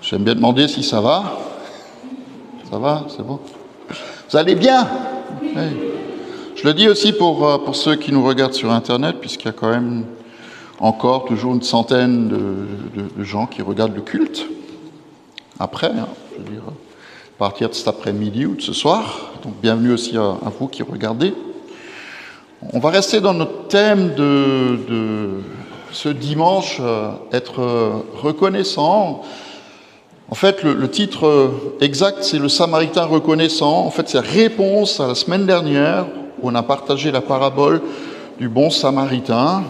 J'aime bien demander si ça va. Ça va, c'est bon. Vous allez bien? Oui. Je le dis aussi pour ceux qui nous regardent sur Internet, puisqu'il y a quand même encore toujours une centaine de gens qui regardent le culte. Après, je veux dire, à partir de cet après-midi ou de ce soir. Donc bienvenue aussi à vous qui regardez. On va rester dans notre thème de ce dimanche, être reconnaissant. En fait, le titre exact, c'est le Samaritain reconnaissant. En fait, c'est réponse à la semaine dernière où on a partagé la parabole du bon Samaritain.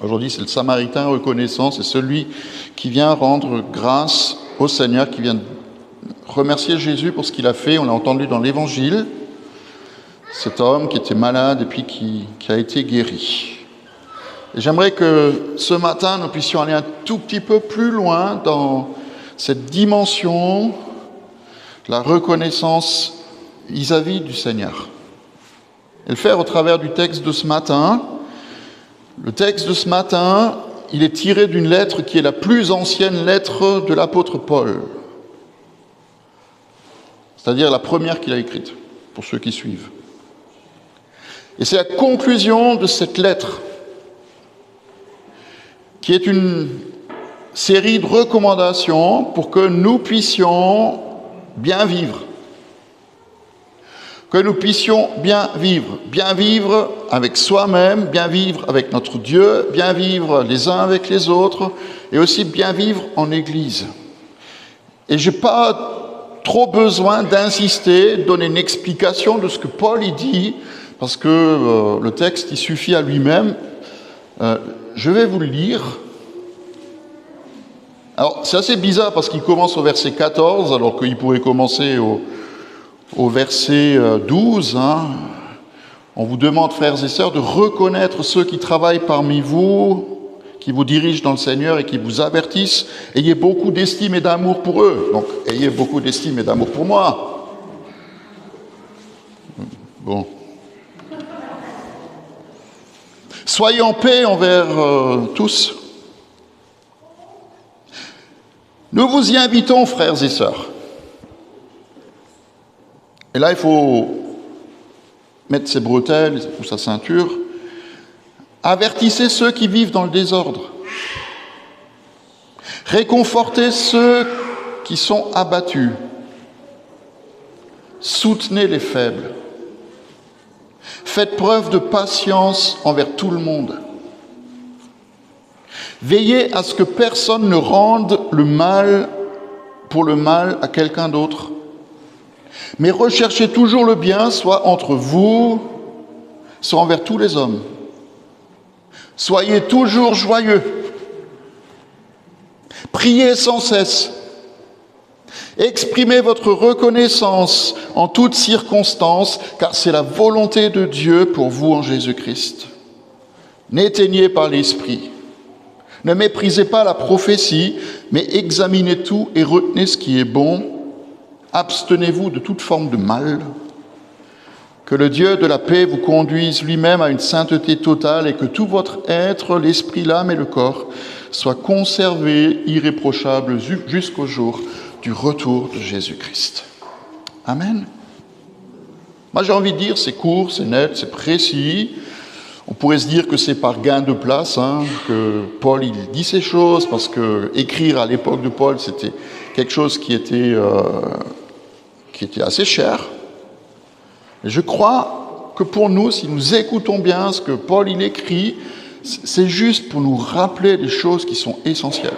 Aujourd'hui, c'est le Samaritain reconnaissant, c'est celui qui vient rendre grâce au Seigneur, qui vient remercier Jésus pour ce qu'il a fait. On l'a entendu dans l'Évangile. Cet homme qui était malade et puis qui a été guéri. Et j'aimerais que ce matin, nous puissions aller un tout petit peu plus loin dans cette dimension de la reconnaissance vis-à-vis du Seigneur. Et le faire au travers du texte de ce matin. Le texte de ce matin, il est tiré d'une lettre qui est la plus ancienne lettre de l'apôtre Paul. C'est-à-dire la première qu'il a écrite, pour ceux qui suivent. Et c'est la conclusion de cette lettre, qui est une série de recommandations pour que nous puissions bien vivre. Que nous puissions bien vivre avec soi-même, bien vivre avec notre Dieu, bien vivre les uns avec les autres, et aussi bien vivre en Église. Et je n'ai pas trop besoin d'insister, de donner une explication de ce que Paul y dit, parce que le texte, il suffit à lui-même. Je vais vous le lire. Alors, c'est assez bizarre parce qu'il commence au verset 14, alors qu'il pourrait commencer au verset 12. On vous demande, frères et sœurs, de reconnaître ceux qui travaillent parmi vous, qui vous dirigent dans le Seigneur et qui vous avertissent. Ayez beaucoup d'estime et d'amour pour eux. Donc, ayez beaucoup d'estime et d'amour pour moi. Bon. Soyez en paix envers tous. Nous vous y invitons, frères et sœurs. Et là, il faut mettre ses bretelles ou sa ceinture. Avertissez ceux qui vivent dans le désordre. Réconfortez ceux qui sont abattus. Soutenez les faibles. Faites preuve de patience envers tout le monde. Veillez à ce que personne ne rende le mal pour le mal à quelqu'un d'autre. Mais recherchez toujours le bien, soit entre vous, soit envers tous les hommes. Soyez toujours joyeux. Priez sans cesse. Exprimez votre reconnaissance en toutes circonstances, car c'est la volonté de Dieu pour vous en Jésus-Christ. N'éteignez pas l'esprit. Ne méprisez pas la prophétie, mais examinez tout et retenez ce qui est bon. Abstenez-vous de toute forme de mal. Que le Dieu de la paix vous conduise lui-même à une sainteté totale et que tout votre être, l'esprit, l'âme et le corps, soit conservé irréprochable jusqu'au jour du retour de Jésus-Christ. Amen. Moi, j'ai envie de dire, c'est court, c'est net, c'est précis. On pourrait se dire que c'est par gain de place que Paul il dit ces choses, parce que écrire à l'époque de Paul, c'était quelque chose qui était assez cher. Et je crois que pour nous, si nous écoutons bien ce que Paul il écrit, c'est juste pour nous rappeler des choses qui sont essentielles.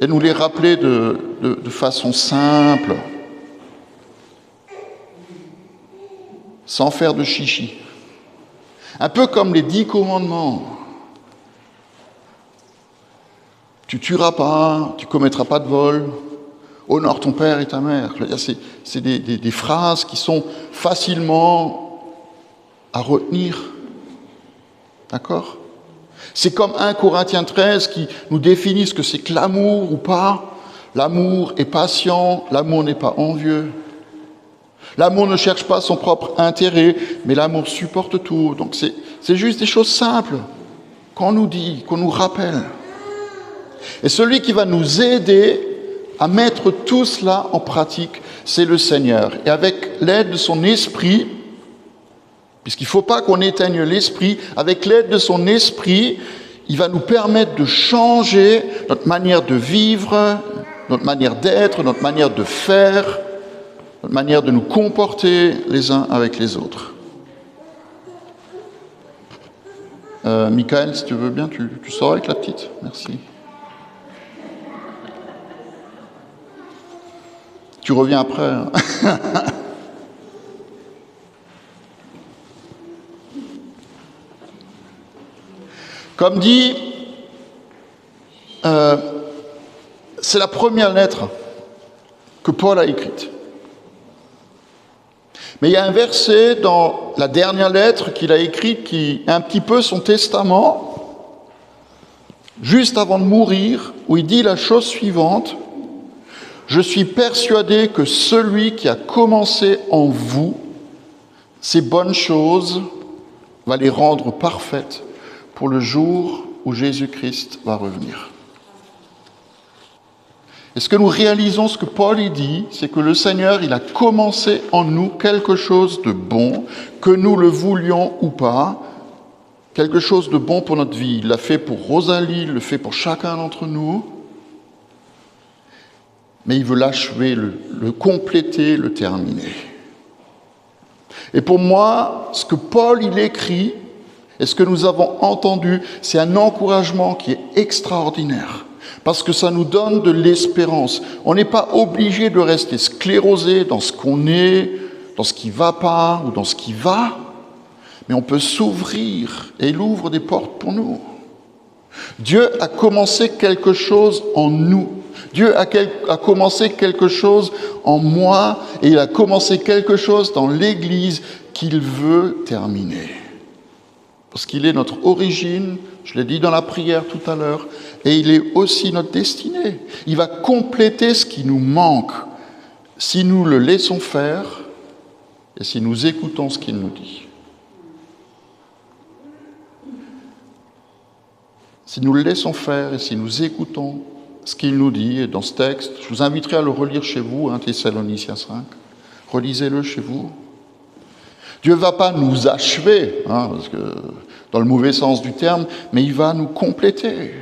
Et nous les rappeler de façon simple, sans faire de chichi. Un peu comme les 10 commandements. Tu tueras pas, tu commettras pas de vol, honore ton père et ta mère. C'est des phrases qui sont facilement à retenir. D'accord ? C'est comme 1 Corinthiens 13 qui nous définit ce que c'est que l'amour ou pas. L'amour est patient, l'amour n'est pas envieux. L'amour ne cherche pas son propre intérêt, mais l'amour supporte tout. Donc c'est juste des choses simples qu'on nous dit, qu'on nous rappelle. Et celui qui va nous aider à mettre tout cela en pratique, c'est le Seigneur. Et avec l'aide de son esprit, puisqu'il ne faut pas qu'on éteigne l'esprit, avec l'aide de son esprit, il va nous permettre de changer notre manière de vivre, notre manière d'être, notre manière de faire, notre manière de nous comporter les uns avec les autres. Michael, si tu veux bien, tu sors avec la petite. Merci. Tu reviens après. Hein. Comme dit, c'est la première lettre que Paul a écrite. Mais il y a un verset dans la dernière lettre qu'il a écrite qui est un petit peu son testament, juste avant de mourir, où il dit la chose suivante: « Je suis persuadé que celui qui a commencé en vous ces bonnes choses va les rendre parfaites pour le jour où Jésus-Christ va revenir. » Et ce que nous réalisons, ce que Paul y dit, c'est que le Seigneur, il a commencé en nous quelque chose de bon, que nous le voulions ou pas, quelque chose de bon pour notre vie. Il l'a fait pour Rosalie, il le fait pour chacun d'entre nous, mais il veut l'achever, le compléter, le terminer. Et pour moi, ce que Paul, il écrit, et ce que nous avons entendu, c'est un encouragement qui est extraordinaire. Parce que ça nous donne de l'espérance. On n'est pas obligé de rester sclérosé dans ce qu'on est, dans ce qui ne va pas ou dans ce qui va, mais on peut s'ouvrir et il ouvre des portes pour nous. Dieu a commencé quelque chose en nous. Dieu a commencé quelque chose en moi et il a commencé quelque chose dans l'Église qu'il veut terminer. Parce qu'il est notre origine, je l'ai dit dans la prière tout à l'heure, et il est aussi notre destinée. Il va compléter ce qui nous manque si nous le laissons faire et si nous écoutons ce qu'il nous dit. Si nous le laissons faire et si nous écoutons ce qu'il nous dit, et dans ce texte, je vous inviterai à le relire chez vous, Thessaloniciens 5, relisez-le chez vous. Dieu ne va pas nous achever, parce que, dans le mauvais sens du terme, mais il va nous compléter.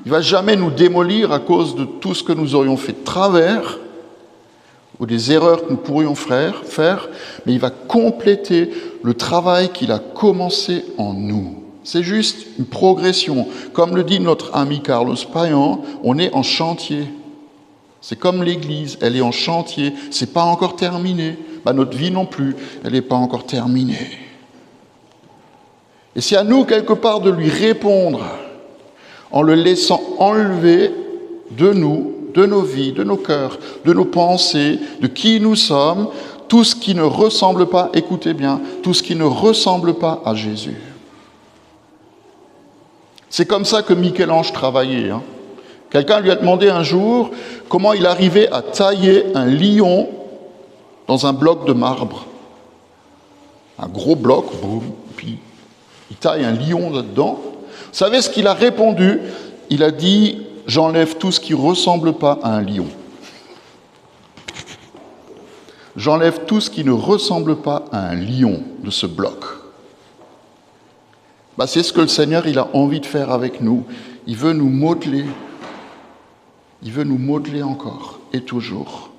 Il ne va jamais nous démolir à cause de tout ce que nous aurions fait de travers ou des erreurs que nous pourrions faire, mais il va compléter le travail qu'il a commencé en nous. C'est juste une progression. Comme le dit notre ami Carlos Payan, on est en chantier. C'est comme l'Église, elle est en chantier, c'est pas encore terminé. Notre vie non plus, elle n'est pas encore terminée. Et c'est à nous, quelque part, de lui répondre en le laissant enlever de nous, de nos vies, de nos cœurs, de nos pensées, de qui nous sommes, tout ce qui ne ressemble pas, écoutez bien, tout ce qui ne ressemble pas à Jésus. C'est comme ça que Michel-Ange travaillait. Quelqu'un lui a demandé un jour comment il arrivait à tailler un lion dans un bloc de marbre. Un gros bloc, boum, puis il taille un lion là-dedans. Vous savez ce qu'il a répondu? Il a dit: j'enlève tout ce qui ne ressemble pas à un lion. J'enlève tout ce qui ne ressemble pas à un lion de ce bloc. C'est ce que le Seigneur il a envie de faire avec nous. Il veut nous modeler. Il veut nous modeler encore et toujours.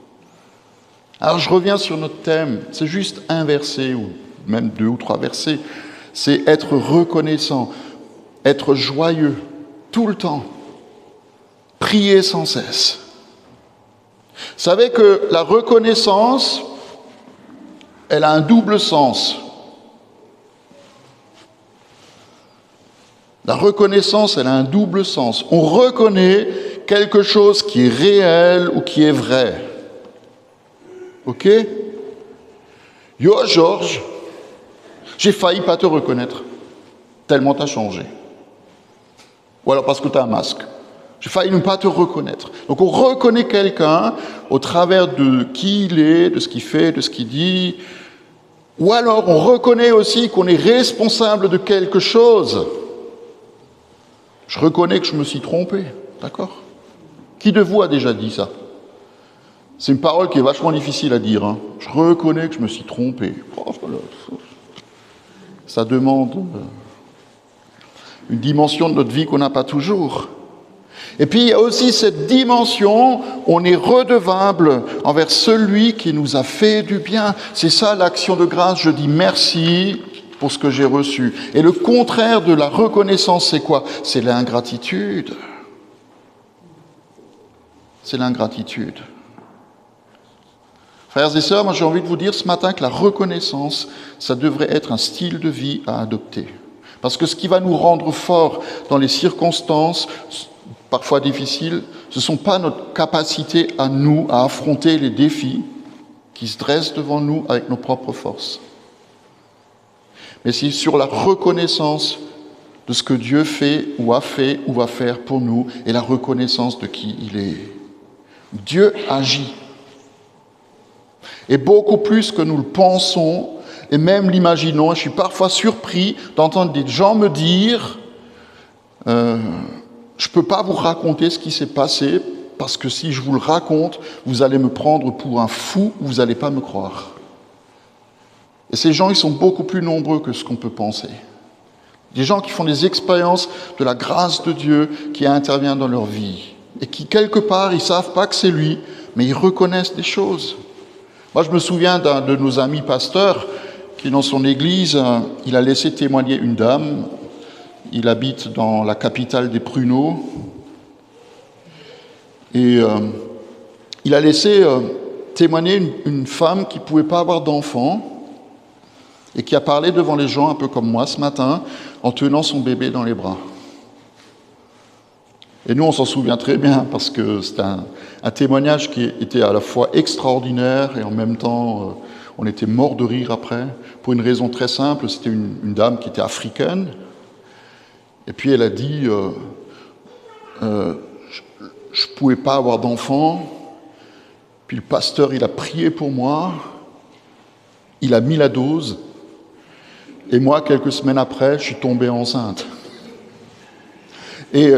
Alors je reviens sur notre thème. C'est juste un verset, ou même 2 ou 3 versets. C'est être reconnaissant, être joyeux tout le temps, prier sans cesse. Vous savez que la reconnaissance, elle a un double sens. La reconnaissance, elle a un double sens. On reconnaît quelque chose qui est réel ou qui est vrai. Ok? Yo, Georges, j'ai failli pas te reconnaître, tellement t'as changé. Ou alors parce que t'as un masque. J'ai failli ne pas te reconnaître. Donc on reconnaît quelqu'un au travers de qui il est, de ce qu'il fait, de ce qu'il dit. Ou alors on reconnaît aussi qu'on est responsable de quelque chose. Je reconnais que je me suis trompé. D'accord? Qui de vous a déjà dit ça? C'est une parole qui est vachement difficile à dire. Hein. Je reconnais que je me suis trompé. Oh, ça demande une dimension de notre vie qu'on n'a pas toujours. Et puis il y a aussi cette dimension, on est redevable envers celui qui nous a fait du bien. C'est ça l'action de grâce, je dis merci pour ce que j'ai reçu. Et le contraire de la reconnaissance, c'est quoi? C'est l'ingratitude. C'est l'ingratitude. Frères et sœurs, moi j'ai envie de vous dire ce matin que la reconnaissance, ça devrait être un style de vie à adopter. Parce que ce qui va nous rendre forts dans les circonstances, parfois difficiles, ce ne sont pas notre capacité à nous à affronter les défis qui se dressent devant nous avec nos propres forces. Mais c'est sur la reconnaissance de ce que Dieu fait ou va faire pour nous et la reconnaissance de qui il est. Dieu agit. Et beaucoup plus que nous le pensons et même l'imaginons. Je suis parfois surpris d'entendre des gens me dire je ne peux pas vous raconter ce qui s'est passé parce que si je vous le raconte, vous allez me prendre pour un fou, vous n'allez pas me croire. Et ces gens, ils sont beaucoup plus nombreux que ce qu'on peut penser. Des gens qui font des expériences de la grâce de Dieu qui intervient dans leur vie. Et qui, quelque part, ils ne savent pas que c'est lui, mais ils reconnaissent des choses. Moi, je me souviens d'un de nos amis pasteurs qui, dans son église, il a laissé témoigner une dame. Il habite dans la capitale des pruneaux. Et il a laissé témoigner une femme qui ne pouvait pas avoir d'enfant et qui a parlé devant les gens, un peu comme moi ce matin, en tenant son bébé dans les bras. Et nous, on s'en souvient très bien, parce que c'est un témoignage qui était à la fois extraordinaire et en même temps, on était mort de rire après, pour une raison très simple. C'était une dame qui était africaine, et puis elle a dit je ne pouvais pas avoir d'enfant, puis le pasteur, il a prié pour moi, il a mis la dose, et moi, quelques semaines après, je suis tombée enceinte. Et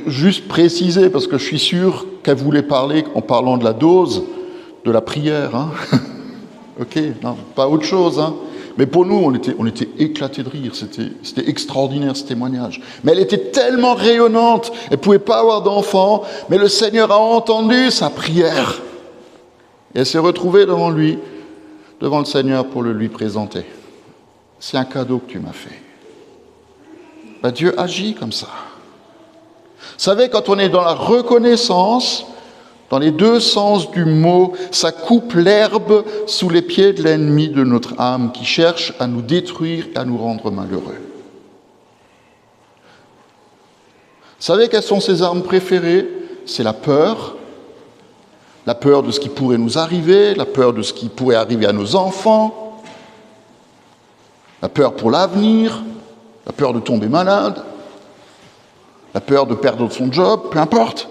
juste préciser, parce que je suis sûr qu'elle voulait parler, en parlant de la dose, de la prière. Hein. Ok, non, pas autre chose. Hein. Mais pour nous, on était éclatés de rire. C'était extraordinaire, ce témoignage. Mais elle était tellement rayonnante, elle ne pouvait pas avoir d'enfant, mais le Seigneur a entendu sa prière. Et elle s'est retrouvée devant lui, devant le Seigneur, pour le lui présenter. C'est un cadeau que tu m'as fait. Ben, Dieu agit comme ça. Vous savez, quand on est dans la reconnaissance, dans les deux sens du mot, ça coupe l'herbe sous les pieds de l'ennemi de notre âme qui cherche à nous détruire et à nous rendre malheureux. Vous savez quelles sont ses armes préférées? C'est la peur de ce qui pourrait nous arriver, la peur de ce qui pourrait arriver à nos enfants, la peur pour l'avenir, la peur de tomber malade, la peur de perdre son job, peu importe.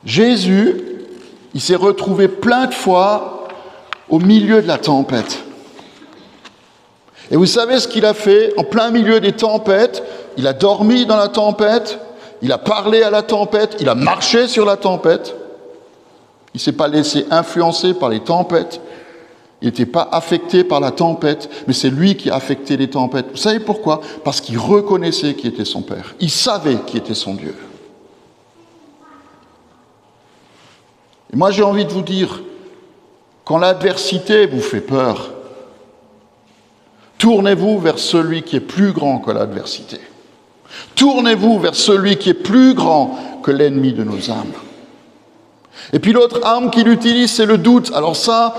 Jésus, il s'est retrouvé plein de fois au milieu de la tempête. Et vous savez ce qu'il a fait en plein milieu des tempêtes? Il a dormi dans la tempête, il a parlé à la tempête, il a marché sur la tempête. Il ne s'est pas laissé influencer par les tempêtes. Il n'était pas affecté par la tempête, mais c'est lui qui a affecté les tempêtes. Vous savez pourquoi? Parce qu'il reconnaissait qui était son Père. Il savait qui était son Dieu. Et moi, j'ai envie de vous dire, quand l'adversité vous fait peur, tournez-vous vers celui qui est plus grand que l'adversité. Tournez-vous vers celui qui est plus grand que l'ennemi de nos âmes. Et puis l'autre arme qu'il utilise, c'est le doute. Alors ça,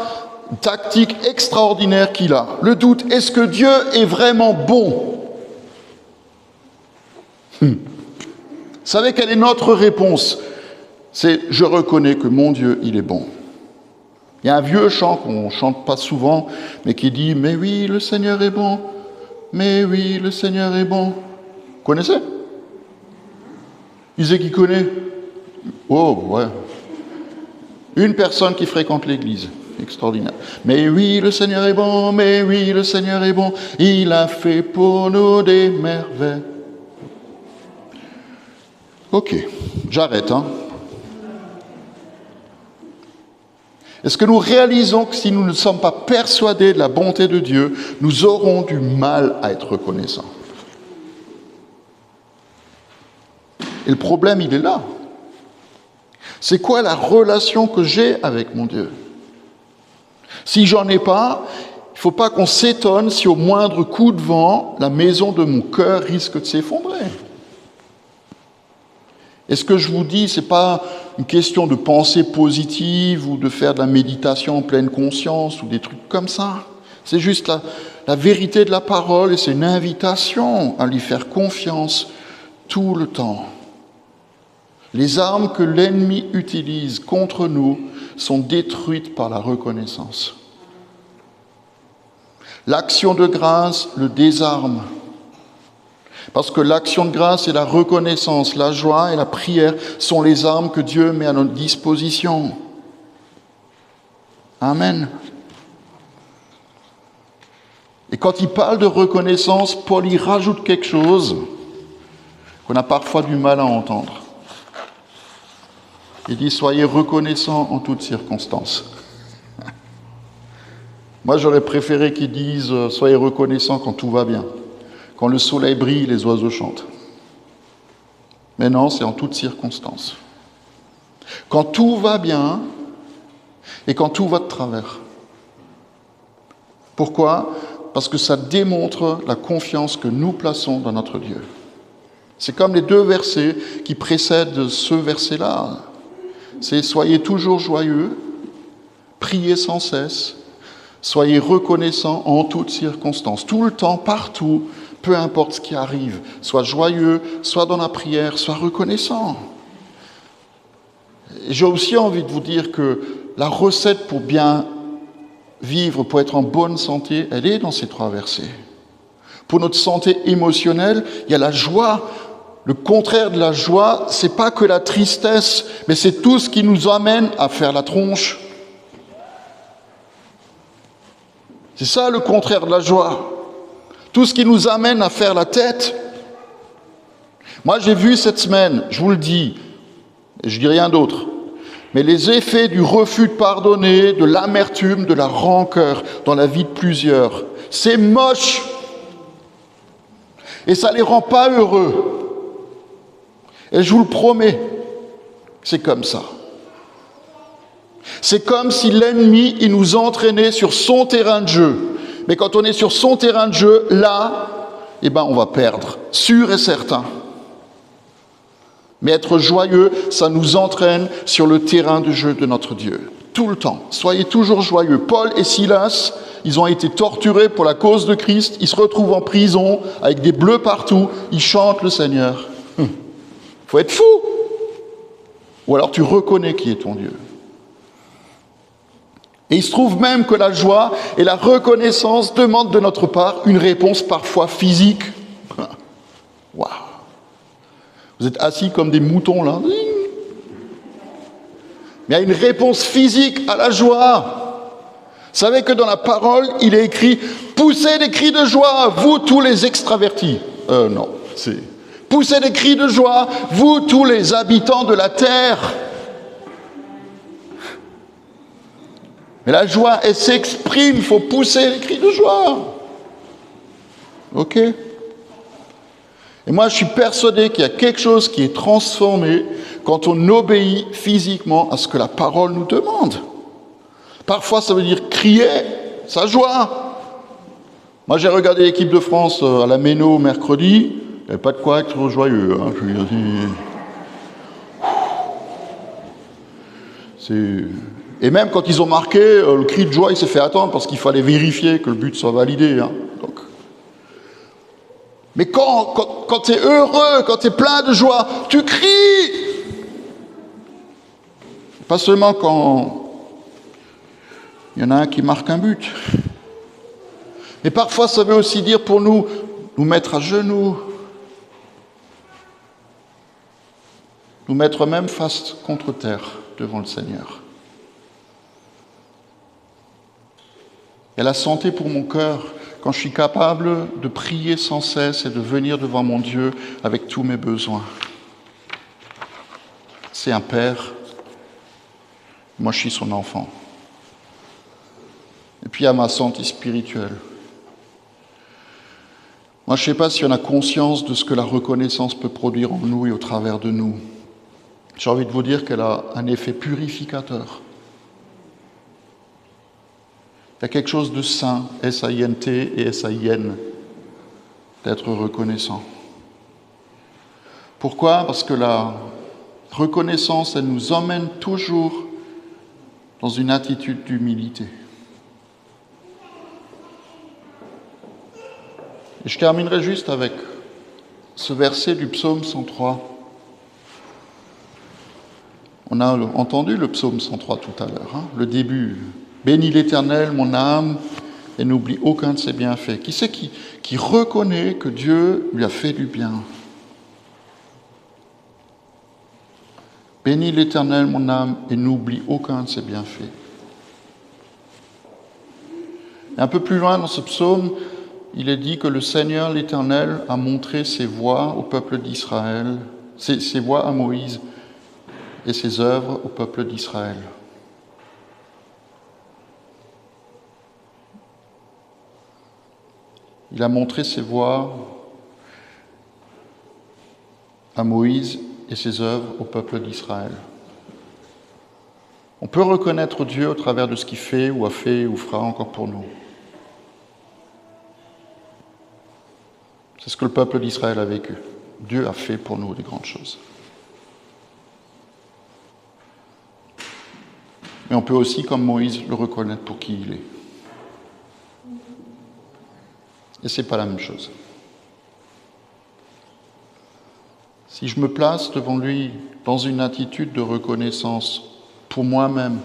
une tactique extraordinaire qu'il a. Le doute, est-ce que Dieu est vraiment bon? Vous savez quelle est notre réponse? C'est « je reconnais que mon Dieu, il est bon ». Il y a un vieux chant qu'on ne chante pas souvent, mais qui dit « mais oui, le Seigneur est bon, mais oui, le Seigneur est bon ». Vous connaissez? Qui c'est qui connaît? Oh, ouais. Une personne qui fréquente l'église. extraordinaire. Mais oui, le Seigneur est bon, mais oui, le Seigneur est bon, il a fait pour nous des merveilles. Ok, j'arrête, hein. Est-ce que nous réalisons que si nous ne sommes pas persuadés de la bonté de Dieu, nous aurons du mal à être reconnaissants? Et le problème, il est là. C'est quoi la relation que j'ai avec mon Dieu? Si j'en ai pas, il ne faut pas qu'on s'étonne si au moindre coup de vent, la maison de mon cœur risque de s'effondrer. Et ce que je vous dis, ce n'est pas une question de pensée positive ou de faire de la méditation en pleine conscience ou des trucs comme ça. C'est juste la vérité de la parole et c'est une invitation à lui faire confiance tout le temps. Les armes que l'ennemi utilise contre nous sont détruites par la reconnaissance. L'action de grâce le désarme. Parce que l'action de grâce et la reconnaissance, la joie et la prière sont les armes que Dieu met à notre disposition. Amen. Et quand il parle de reconnaissance, Paul y rajoute quelque chose qu'on a parfois du mal à entendre. Il dit « Soyez reconnaissants en toutes circonstances ». Moi, j'aurais préféré qu'ils disent « Soyez reconnaissants quand tout va bien ». Quand le soleil brille, les oiseaux chantent. Mais non, c'est en toutes circonstances. Quand tout va bien et quand tout va de travers. Pourquoi ? Parce que ça démontre la confiance que nous plaçons dans notre Dieu. C'est comme les deux versets qui précèdent ce verset-là. C'est « Soyez toujours joyeux, priez sans cesse, soyez reconnaissants en toutes circonstances. » Tout le temps, partout, peu importe ce qui arrive, soit joyeux, soit dans la prière, soit reconnaissant. Et j'ai aussi envie de vous dire que la recette pour bien vivre, pour être en bonne santé, elle est dans ces trois versets. Pour notre santé émotionnelle, il y a la joie. Le contraire de la joie, c'est pas que la tristesse, mais c'est tout ce qui nous amène à faire la tronche. C'est ça le contraire de la joie. Tout ce qui nous amène à faire la tête. Moi, j'ai vu cette semaine, je vous le dis, et je dis rien d'autre, mais les effets du refus de pardonner, de l'amertume, de la rancœur dans la vie de plusieurs. C'est moche. Et ça ne les rend pas heureux. Et je vous le promets, c'est comme ça. C'est comme si l'ennemi, il nous entraînait sur son terrain de jeu. Mais quand on est sur son terrain de jeu, là, on va perdre, sûr et certain. Mais être joyeux, ça nous entraîne sur le terrain de jeu de notre Dieu. Tout le temps. Soyez toujours joyeux. Paul et Silas, ils ont été torturés pour la cause de Christ. Ils se retrouvent en prison avec des bleus partout. Ils chantent le Seigneur. Faut être fou. Ou alors tu reconnais qui est ton Dieu. Et il se trouve même que la joie et la reconnaissance demandent de notre part une réponse parfois physique. Waouh! Vous êtes assis comme des moutons là. Mais il y a une réponse physique à la joie. Vous savez que dans la parole, il est écrit « Poussez des cris de joie, vous tous les extravertis ». Non, c'est « Poussez des cris de joie, vous tous les habitants de la terre ». Mais la joie, elle s'exprime, il faut pousser les cris de joie. Ok ? Et moi, je suis persuadé qu'il y a quelque chose qui est transformé quand on obéit physiquement à ce que la parole nous demande. Parfois, ça veut dire crier sa joie. Moi, j'ai regardé l'équipe de France à la Méno mercredi. Il n'y avait pas de quoi être joyeux. Hein. Et même quand ils ont marqué, le cri de joie, il s'est fait attendre parce qu'il fallait vérifier que le but soit validé. Hein. Donc. Mais quand tu es heureux, quand tu es plein de joie, tu cries. Pas seulement quand il y en a un qui marque un but. Mais parfois, ça veut aussi dire pour nous mettre à genoux, nous mettre même face contre terre devant le Seigneur. et la santé pour mon cœur quand je suis capable de prier sans cesse et de venir devant mon Dieu avec tous mes besoins. C'est un père, moi je suis son enfant. Et puis il y a ma santé spirituelle. Moi je ne sais pas si on a conscience de ce que la reconnaissance peut produire en nous et au travers de nous. J'ai envie de vous dire qu'elle a un effet purificateur. Il y a quelque chose de saint, S-A-I-N-T et S-A-I-N, d'être reconnaissant. Pourquoi ? Parce que la reconnaissance, elle nous emmène toujours dans une attitude d'humilité. Et je terminerai juste avec ce verset du psaume 103. On a entendu le psaume 103 tout à l'heure, le début. « Bénis l'Éternel, mon âme, et n'oublie aucun de ses bienfaits. » Qui c'est qui reconnaît que Dieu lui a fait du bien ? « Bénis l'Éternel, mon âme, et n'oublie aucun de ses bienfaits. » Et un peu plus loin dans ce psaume, il est dit que le Seigneur, l'Éternel, a montré ses voies au peuple d'Israël, ses voies à Moïse et ses œuvres au peuple d'Israël. Il a montré ses voies à Moïse et ses œuvres au peuple d'Israël. On peut reconnaître Dieu au travers de ce qu'il fait ou fera encore pour nous. C'est ce que le peuple d'Israël a vécu. Dieu a fait pour nous des grandes choses. Mais on peut aussi, comme Moïse, le reconnaître pour qui il est. Et ce n'est pas la même chose. Si je me place devant lui dans une attitude de reconnaissance pour moi-même,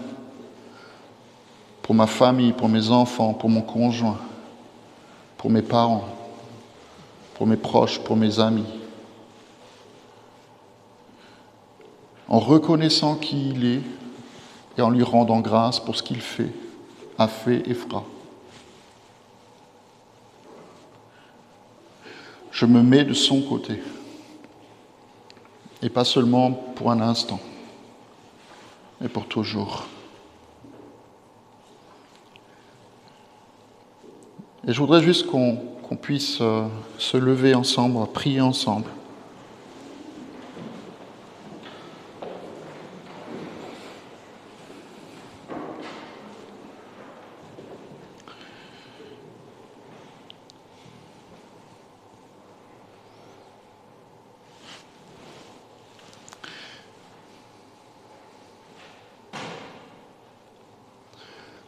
pour ma famille, pour mes enfants, pour mon conjoint, pour mes parents, pour mes proches, pour mes amis, en reconnaissant qui il est et en lui rendant grâce pour ce qu'il fait, a fait et fera. Je me mets de son côté, et pas seulement pour un instant, mais pour toujours. Et je voudrais juste qu'on puisse se lever ensemble, prier ensemble.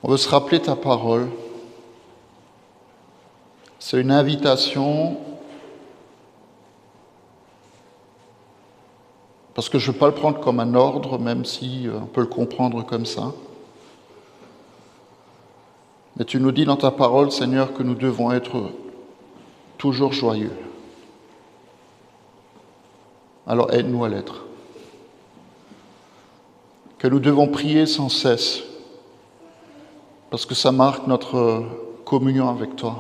On veut se rappeler ta parole. C'est une invitation, parce que je ne veux pas le prendre comme un ordre, même si on peut le comprendre comme ça. Mais tu nous dis dans ta parole, Seigneur, que nous devons être toujours joyeux. Alors aide-nous à l'être. Que nous devons prier sans cesse, parce que ça marque notre communion avec toi.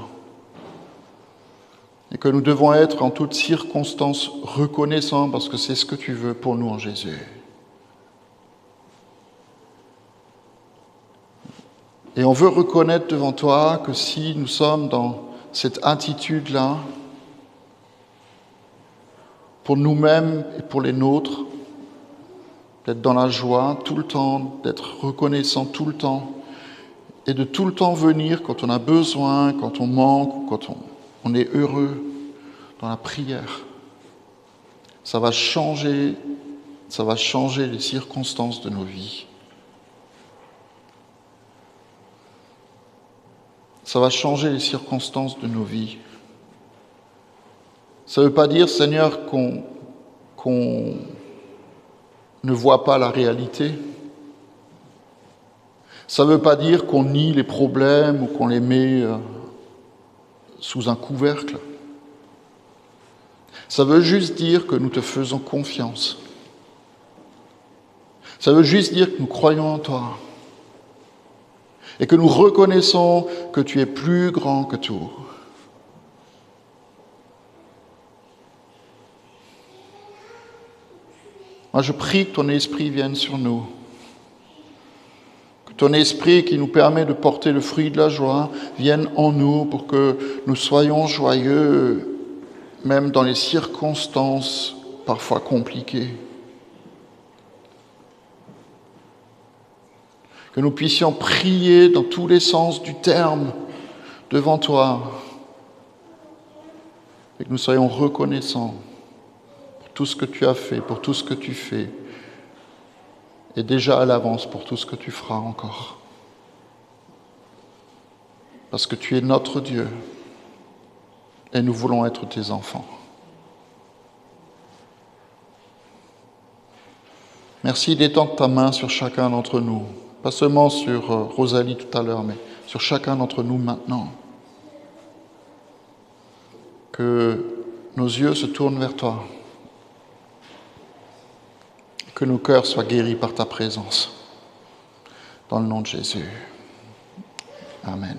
Et que nous devons être en toutes circonstances reconnaissants, parce que c'est ce que tu veux pour nous en Jésus. Et on veut reconnaître devant toi que si nous sommes dans cette attitude-là, pour nous-mêmes et pour les nôtres, d'être dans la joie tout le temps, d'être reconnaissant tout le temps, et de tout le temps venir quand on a besoin, quand on manque, quand on est heureux dans la prière. Ça va changer les circonstances de nos vies. Ça va changer les circonstances de nos vies. Ça ne veut pas dire, Seigneur, qu'on ne voit pas la réalité. Ça ne veut pas dire qu'on nie les problèmes ou qu'on les met sous un couvercle. Ça veut juste dire que nous te faisons confiance. Ça veut juste dire que nous croyons en toi. et que nous reconnaissons que tu es plus grand que tout. Moi, je prie que ton esprit vienne sur nous, que ton esprit qui nous permet de porter le fruit de la joie vienne en nous pour que nous soyons joyeux, même dans les circonstances parfois compliquées. Que nous puissions prier dans tous les sens du terme devant toi et que nous soyons reconnaissants pour tout ce que tu as fait, pour tout ce que tu fais et déjà à l'avance pour tout ce que tu feras encore. Parce que tu es notre Dieu et nous voulons être tes enfants. Merci d'étendre ta main sur chacun d'entre nous. Pas seulement sur Rosalie tout à l'heure, mais sur chacun d'entre nous maintenant. Que nos yeux se tournent vers toi. Que nos cœurs soient guéris par ta présence. Dans le nom de Jésus. Amen.